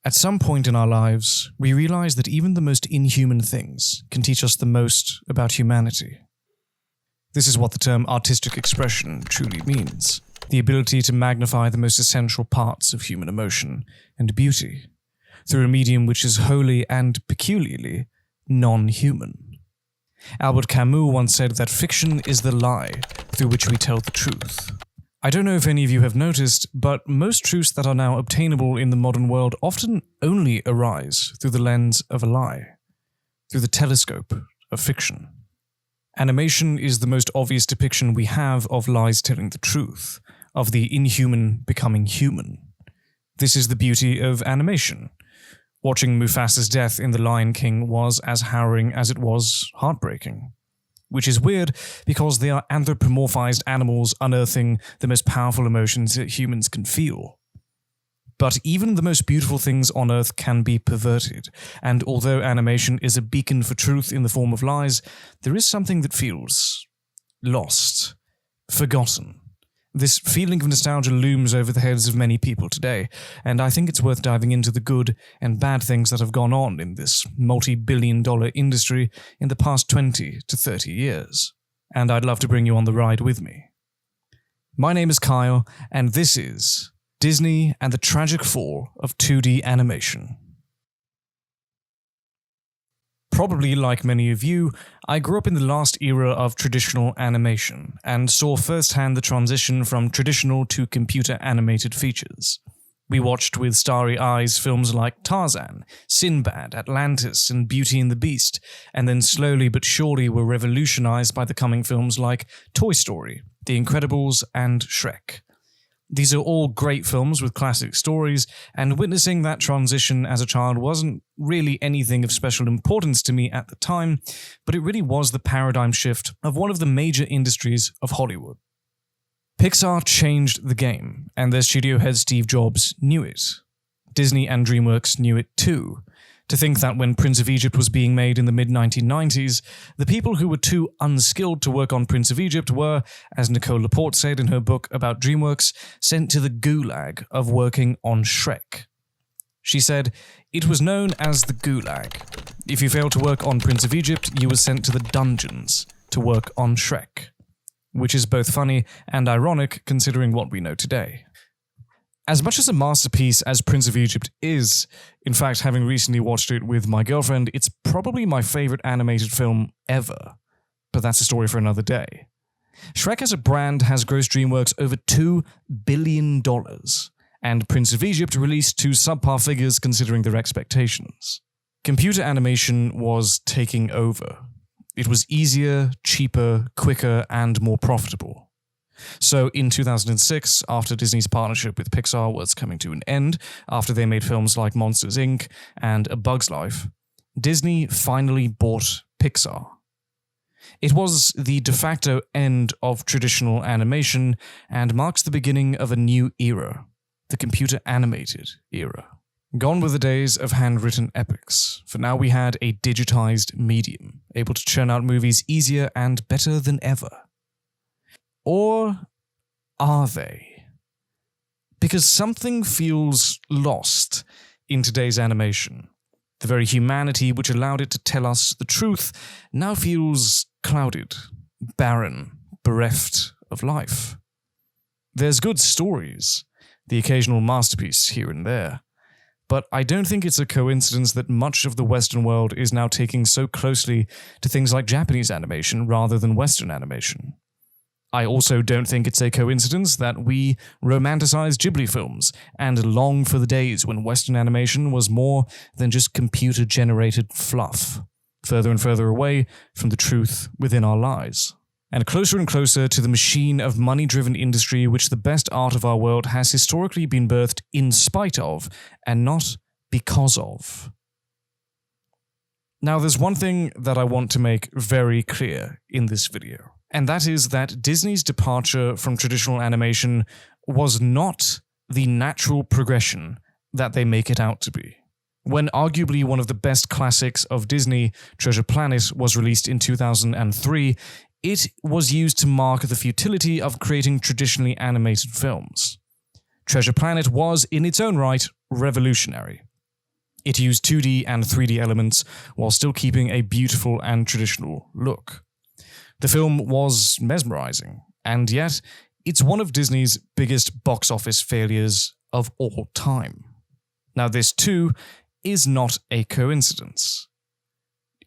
At some point in our lives, we realize that even the most inhuman things can teach us the most about humanity. This is what the term artistic expression truly means: the ability to magnify the most essential parts of human emotion and beauty through a medium which is wholly and peculiarly non-human. Albert Camus once said that fiction is the lie through which we tell the truth. I don't know if any of you have noticed, but most truths that are now obtainable in the modern world often only arise through the lens of a lie, through the telescope of fiction. Animation is the most obvious depiction we have of lies telling the truth, of the inhuman becoming human. This is the beauty of animation. Watching Mufasa's death in The Lion King was as harrowing as it was heartbreaking. Which is weird because they are anthropomorphized animals unearthing the most powerful emotions that humans can feel. But even the most beautiful things on Earth can be perverted, and although animation is a beacon for truth in the form of lies, there is something that feels lost, forgotten. This feeling of nostalgia looms over the heads of many people today, and I think it's worth diving into the good and bad things that have gone on in this multi-billion-dollar industry in the past 20 to 30 years. And I'd love to bring you on the ride with me. My name is Kyle, and this is Disney and the Tragic Fall of 2D Animation. Probably like many of you, I grew up in the last era of traditional animation and saw firsthand the transition from traditional to computer-animated features. We watched with starry eyes films like Tarzan, Sinbad, Atlantis, and Beauty and the Beast, and then slowly but surely were revolutionized by the coming films like Toy Story, The Incredibles, and Shrek. These are all great films with classic stories, and witnessing that transition as a child wasn't really anything of special importance to me at the time, but it really was the paradigm shift of one of the major industries of Hollywood. Pixar changed the game, and their studio head Steve Jobs knew it. Disney and DreamWorks knew it too. To think that when Prince of Egypt was being made in the mid-1990s, the people who were too unskilled to work on Prince of Egypt were, as Nicole Laporte said in her book about DreamWorks, sent to the gulag of working on Shrek. She said, "It was known as the gulag. If you failed to work on Prince of Egypt, you were sent to the dungeons to work on Shrek." Which is both funny and ironic considering what we know today. As much as a masterpiece as Prince of Egypt is, in fact, having recently watched it with my girlfriend, it's probably my favorite animated film ever. But that's a story for another day. Shrek as a brand has grossed DreamWorks over $2 billion, and Prince of Egypt released to subpar figures considering their expectations. Computer animation was taking over. It was easier, cheaper, quicker, and more profitable. So in 2006, after Disney's partnership with Pixar was coming to an end, after they made films like Monsters, Inc. and A Bug's Life, Disney finally bought Pixar. It was the de facto end of traditional animation and marks the beginning of a new era, the computer-animated era. Gone were the days of handwritten epics, for now we had a digitized medium, able to churn out movies easier and better than ever. Or are they? Because something feels lost in today's animation. The very humanity which allowed it to tell us the truth now feels clouded, barren, bereft of life. There's good stories, the occasional masterpiece here and there, but I don't think it's a coincidence that much of the Western world is now taking so closely to things like Japanese animation rather than Western animation. I also don't think it's a coincidence that we romanticize Ghibli films and long for the days when Western animation was more than just computer-generated fluff, further and further away from the truth within our lives, and closer to the machine of money-driven industry which the best art of our world has historically been birthed in spite of and not because of. Now, there's one thing that I want to make very clear in this video. And that is that Disney's departure from traditional animation was not the natural progression that they make it out to be. When arguably one of the best classics of Disney, Treasure Planet, was released in 2003, it was used to mark the futility of creating traditionally animated films. Treasure Planet was, in its own right, revolutionary. It used 2D and 3D elements while still keeping a beautiful and traditional look. The film was mesmerizing, and yet it's one of Disney's biggest box office failures of all time. Now, this too is not a coincidence.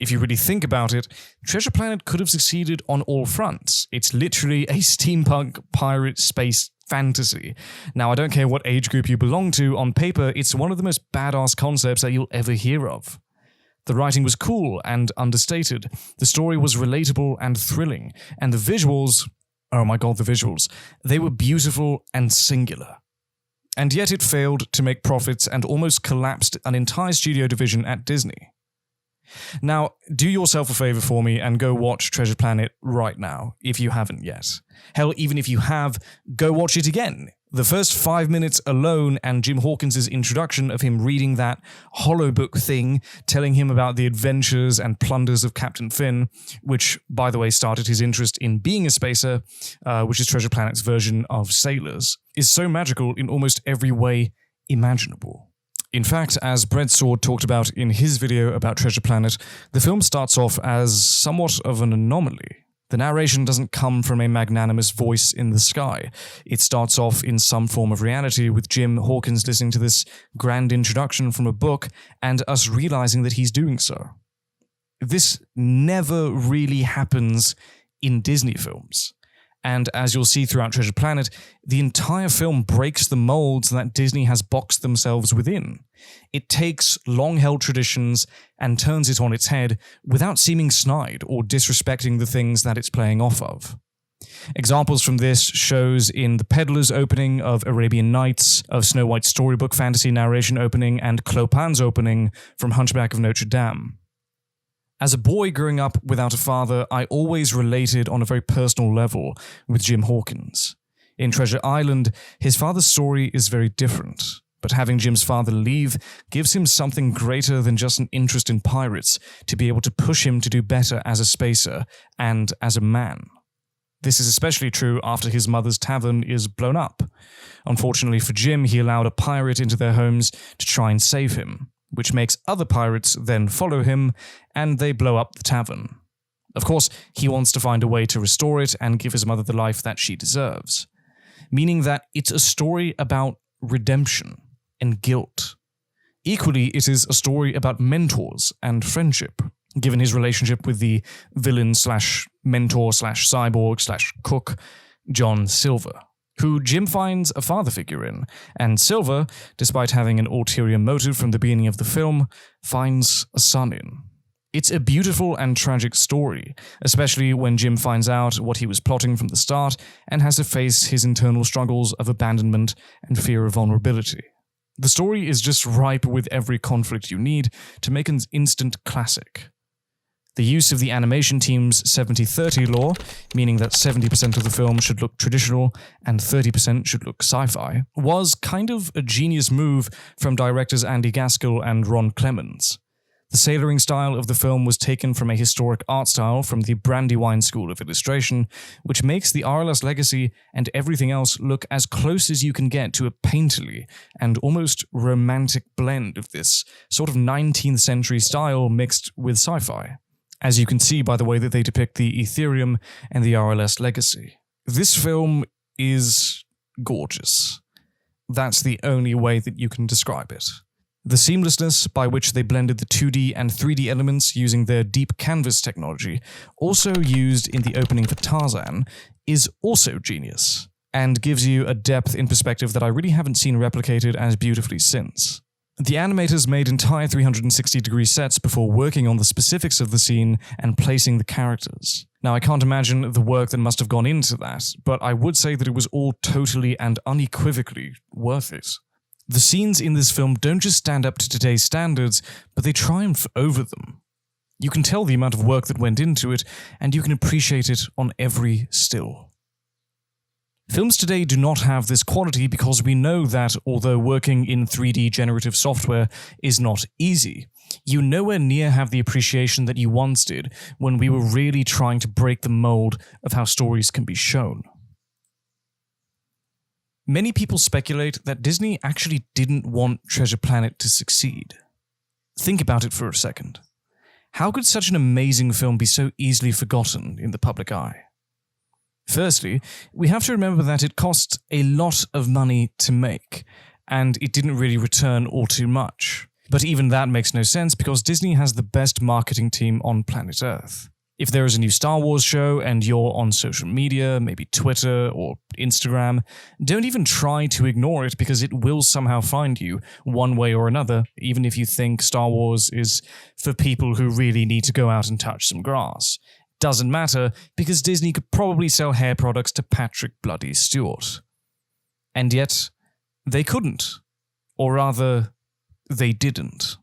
If you really think about it, Treasure Planet could have succeeded on all fronts. It's literally a steampunk pirate space fantasy. Now, I don't care what age group you belong to, on paper, it's one of the most badass concepts that you'll ever hear of. The writing was cool and understated, the story was relatable and thrilling, and the visuals, oh my god, the visuals, they were beautiful and singular. And yet it failed to make profits and almost collapsed an entire studio division at Disney. Now, do yourself a favor for me and go watch Treasure Planet right now, if you haven't yet. Hell, even if you have, go watch it again. The first 5 minutes alone and Jim Hawkins' introduction of him reading that holobook thing, telling him about the adventures and plunders of Captain Finn, which, by the way, started his interest in being a spacer, which is Treasure Planet's version of sailors, is so magical in almost every way imaginable. In fact, as BREADSWORDS talked about in his video about Treasure Planet, the film starts off as somewhat of an anomaly. The narration doesn't come from a magnanimous voice in the sky. It starts off in some form of reality with Jim Hawkins listening to this grand introduction from a book and us realizing that he's doing so. This never really happens in Disney films. And as you'll see throughout Treasure Planet, the entire film breaks the molds that Disney has boxed themselves within. It takes long-held traditions and turns it on its head without seeming snide or disrespecting the things that it's playing off of. Examples from this shows in the Peddler's opening of Arabian Nights, of Snow White's storybook fantasy narration opening, and Clopin's opening from Hunchback of Notre Dame. As a boy growing up without a father, I always related on a very personal level with Jim Hawkins. In Treasure Island, his father's story is very different, but having Jim's father leave gives him something greater than just an interest in pirates to be able to push him to do better as a spacer and as a man. This is especially true after his mother's tavern is blown up. Unfortunately for Jim, he allowed a pirate into their homes to try and save him, which makes other pirates then follow him, and they blow up the tavern. Of course, he wants to find a way to restore it and give his mother the life that she deserves. Meaning that it's a story about redemption and guilt. Equally, it is a story about mentors and friendship, given his relationship with the villain/mentor/cyborg/cook, John Silver, who Jim finds a father figure in, and Silver, despite having an ulterior motive from the beginning of the film, finds a son in. It's a beautiful and tragic story, especially when Jim finds out what he was plotting from the start and has to face his internal struggles of abandonment and fear of vulnerability. The story is just ripe with every conflict you need to make an instant classic. The use of the animation team's 70-30 law, meaning that 70% of the film should look traditional and 30% should look sci-fi, was kind of a genius move from directors Andy Gaskell and Ron Clements. The sailoring style of the film was taken from a historic art style from the Brandywine School of Illustration, which makes the RLS legacy and everything else look as close as you can get to a painterly and almost romantic blend of this sort of 19th century style mixed with sci-fi, as you can see by the way that they depict the Ethereum and the RLS legacy. This film is gorgeous. That's the only way that you can describe it. The seamlessness by which they blended the 2D and 3D elements using their deep canvas technology, also used in the opening for Tarzan, is also genius, and gives you a depth in perspective that I really haven't seen replicated as beautifully since. The animators made entire 360-degree sets before working on the specifics of the scene and placing the characters. Now, I can't imagine the work that must have gone into that, but I would say that it was all totally and unequivocally worth it. The scenes in this film don't just stand up to today's standards, but they triumph over them. You can tell the amount of work that went into it, and you can appreciate it on every still. Films today do not have this quality because we know that, although working in 3D generative software is not easy, you nowhere near have the appreciation that you once did when we were really trying to break the mold of how stories can be shown. Many people speculate that Disney actually didn't want Treasure Planet to succeed. Think about it for a second. How could such an amazing film be so easily forgotten in the public eye? Firstly, we have to remember that it cost a lot of money to make, and it didn't really return all too much. But even that makes no sense because Disney has the best marketing team on planet Earth. If there is a new Star Wars show and you're on social media, maybe Twitter or Instagram, don't even try to ignore it because it will somehow find you one way or another, even if you think Star Wars is for people who really need to go out and touch some grass. Doesn't matter because Disney could probably sell hair products to Patrick Bloody Stewart. And yet, they couldn't. Or rather, they didn't.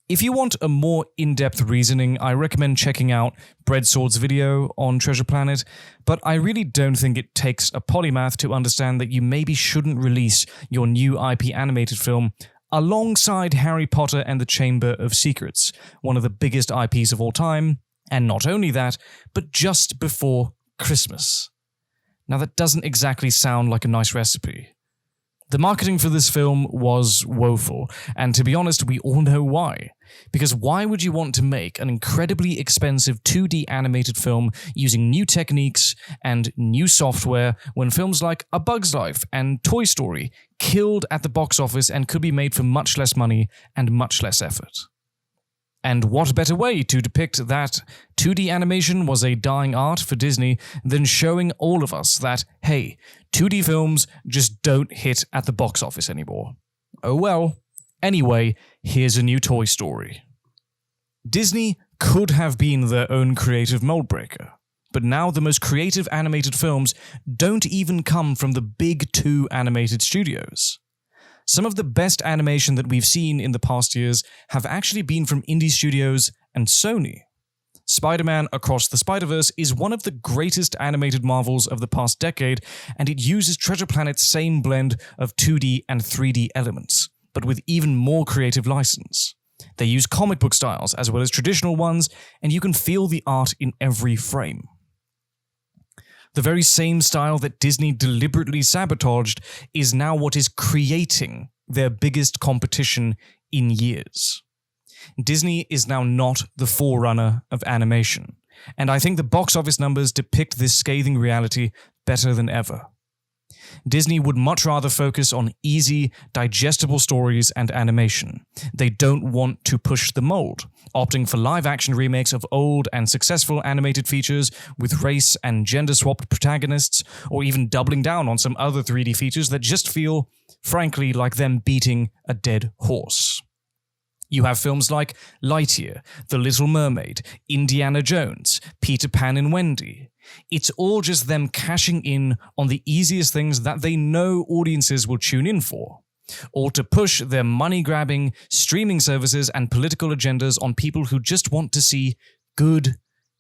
If you want a more in-depth reasoning, I recommend checking out BREADSWORDS' video on Treasure Planet, but I really don't think it takes a polymath to understand that you maybe shouldn't release your new IP animated film alongside Harry Potter and the Chamber of Secrets, one of the biggest IPs of all time, and not only that, but just before Christmas. Now that doesn't exactly sound like a nice recipe. The marketing for this film was woeful, and to be honest, we all know why. Because why would you want to make an incredibly expensive 2D animated film using new techniques and new software when films like A Bug's Life and Toy Story killed at the box office and could be made for much less money and much less effort? And what better way to depict that 2D animation was a dying art for Disney than showing all of us that, hey, 2D films just don't hit at the box office anymore. Oh well. Anyway, here's a new Toy Story. Disney could have been their own creative mold breaker, but now the most creative animated films don't even come from the big two animated studios. Some of the best animation that we've seen in the past years have actually been from indie studios and Sony. Spider-Man Across the Spider-Verse is one of the greatest animated marvels of the past decade, and it uses Treasure Planet's same blend of 2D and 3D elements, but with even more creative license. They use comic book styles as well as traditional ones, and you can feel the art in every frame. The very same style that Disney deliberately sabotaged is now what is creating their biggest competition in years. Disney is now not the forerunner of animation, and I think the box office numbers depict this scathing reality better than ever. Disney would much rather focus on easy, digestible stories and animation. They don't want to push the mold, opting for live-action remakes of old and successful animated features with race and gender-swapped protagonists, or even doubling down on some other 3D features that just feel, frankly, like them beating a dead horse. You have films like Lightyear, The Little Mermaid, Indiana Jones, Peter Pan and Wendy. It's all just them cashing in on the easiest things that they know audiences will tune in for, or to push their money-grabbing streaming services and political agendas on people who just want to see good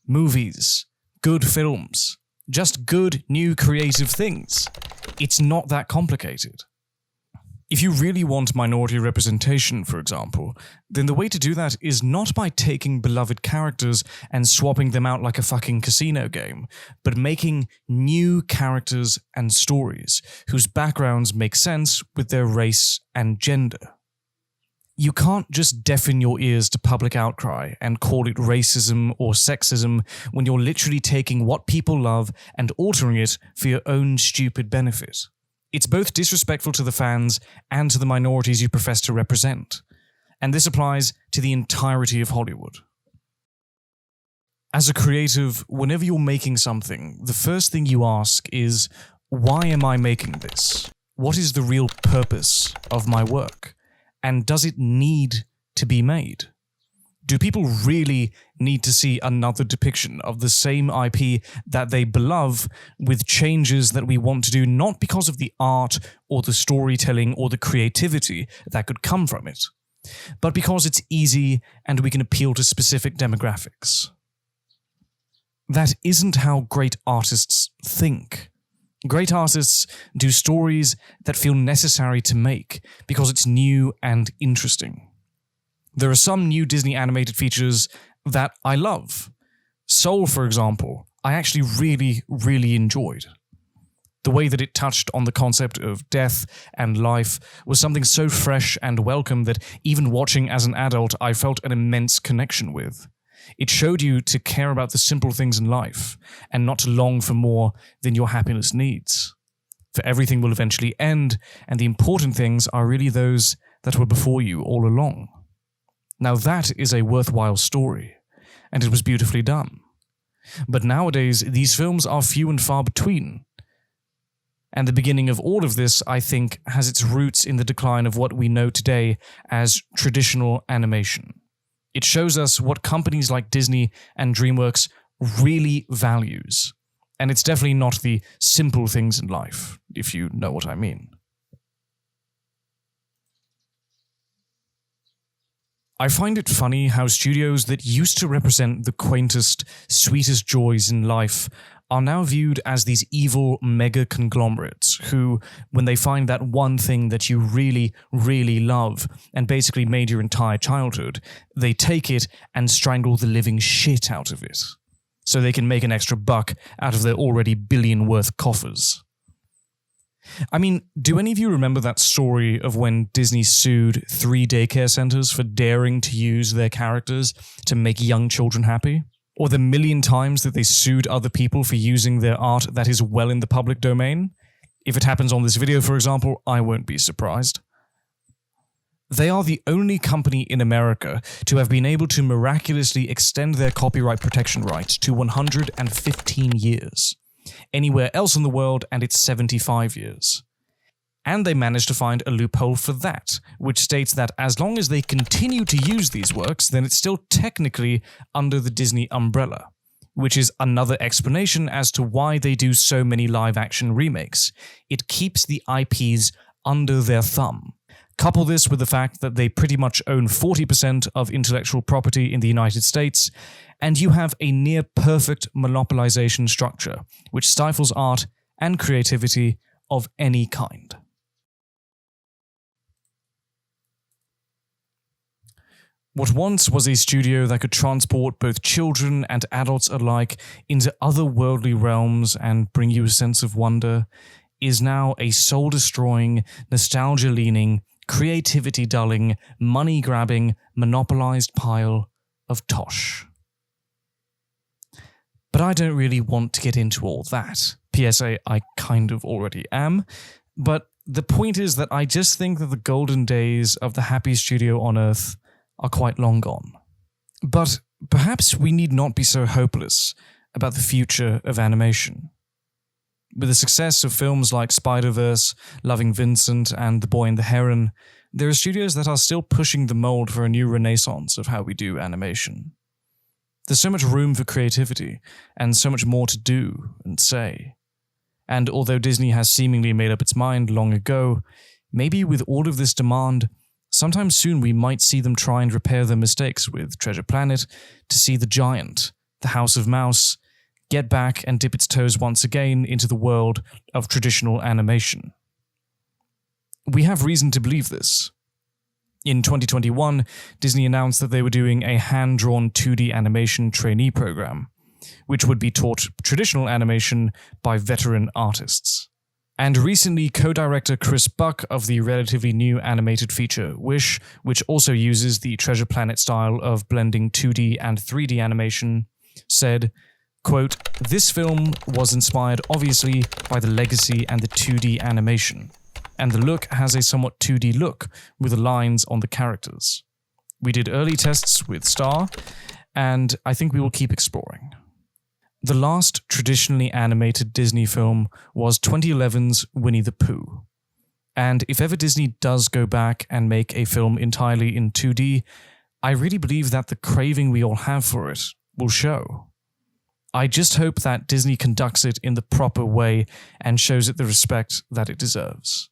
movies, good films, just good new creative things. It's not that complicated. If you really want minority representation, for example, then the way to do that is not by taking beloved characters and swapping them out like a fucking casino game, but making new characters and stories whose backgrounds make sense with their race and gender. You can't just deafen your ears to public outcry and call it racism or sexism when you're literally taking what people love and altering it for your own stupid benefit. It's both disrespectful to the fans and to the minorities you profess to represent, and this applies to the entirety of Hollywood. As a creative, whenever you're making something, the first thing you ask is, why am I making this? What is the real purpose of my work? And does it need to be made? Do people really need to see another depiction of the same IP that they love with changes that we want to do, not because of the art or the storytelling or the creativity that could come from it, but because it's easy and we can appeal to specific demographics? That isn't how great artists think. Great artists do stories that feel necessary to make because it's new and interesting. There are some new Disney animated features that I love. Soul, for example, I actually really enjoyed. The way that it touched on the concept of death and life was something so fresh and welcome that even watching as an adult, I felt an immense connection with. It showed you to care about the simple things in life and not to long for more than your happiness needs. For everything will eventually end, and the important things are really those that were before you all along. Now that is a worthwhile story, and it was beautifully done. But nowadays, these films are few and far between. And the beginning of all of this, I think, has its roots in the decline of what we know today as traditional animation. It shows us what companies like Disney and DreamWorks really values. And it's definitely not the simple things in life, if you know what I mean. I find it funny how studios that used to represent the quaintest, sweetest joys in life are now viewed as these evil mega conglomerates who, when they find that one thing that you really, really love and basically made your entire childhood, they take it and strangle the living shit out of it, so they can make an extra buck out of their already billion-worth coffers. I mean, do any of you remember that story of when Disney sued 3 daycare centers for daring to use their characters to make young children happy? Or the million times that they sued other people for using their art that is well in the public domain? If it happens on this video, for example, I won't be surprised. They are the only company in America to have been able to miraculously extend their copyright protection rights to 115 years. Anywhere else in the world, and it's 75 years. And they managed to find a loophole for that, which states that as long as they continue to use these works, then it's still technically under the Disney umbrella, which is another explanation as to why they do so many live-action remakes. It keeps the IPs under their thumb. Couple this with the fact that they pretty much own 40% of intellectual property in the United States, and you have a near-perfect monopolization structure, which stifles art and creativity of any kind. What once was a studio that could transport both children and adults alike into otherworldly realms and bring you a sense of wonder is now a soul-destroying, nostalgia-leaning, creativity-dulling, money-grabbing, monopolized pile of tosh. But I don't really want to get into all that. PSA, I kind of already am. But the point is that I just think that the golden days of the happy studio on Earth are quite long gone. But perhaps we need not be so hopeless about the future of animation. With the success of films like Spider-Verse, Loving Vincent, and The Boy and the Heron, there are studios that are still pushing the mold for a new renaissance of how we do animation. There's so much room for creativity, and so much more to do and say. And although Disney has seemingly made up its mind long ago, maybe with all of this demand, sometime soon we might see them try and repair their mistakes with Treasure Planet to see the giant, the House of Mouse, get back and dip its toes once again into the world of traditional animation. We have reason to believe this. In 2021, Disney announced that they were doing a hand-drawn 2D animation trainee program, which would be taught traditional animation by veteran artists. And recently, co-director Chris Buck of the relatively new animated feature Wish, which also uses the Treasure Planet style of blending 2D and 3D animation, said, quote, "This film was inspired obviously by the legacy and the 2D animation, and the look has a somewhat 2D look with the lines on the characters. We did early tests with Star, and I think we will keep exploring." The last traditionally animated Disney film was 2011's Winnie the Pooh. And if ever Disney does go back and make a film entirely in 2D, I really believe that the craving we all have for it will show. I just hope that Disney conducts it in the proper way and shows it the respect that it deserves.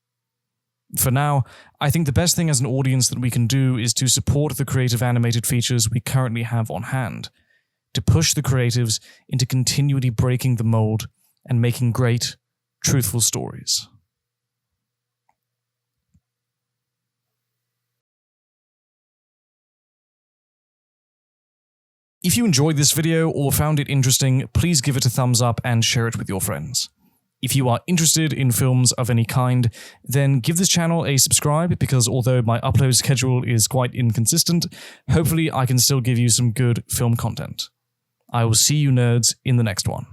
For now, I think the best thing as an audience that we can do is to support the creative animated features we currently have on hand, to push the creatives into continually breaking the mold and making great, truthful stories. If you enjoyed this video or found it interesting, please give it a thumbs up and share it with your friends. If you are interested in films of any kind, then give this channel a subscribe because although my upload schedule is quite inconsistent, hopefully I can still give you some good film content. I will see you nerds in the next one.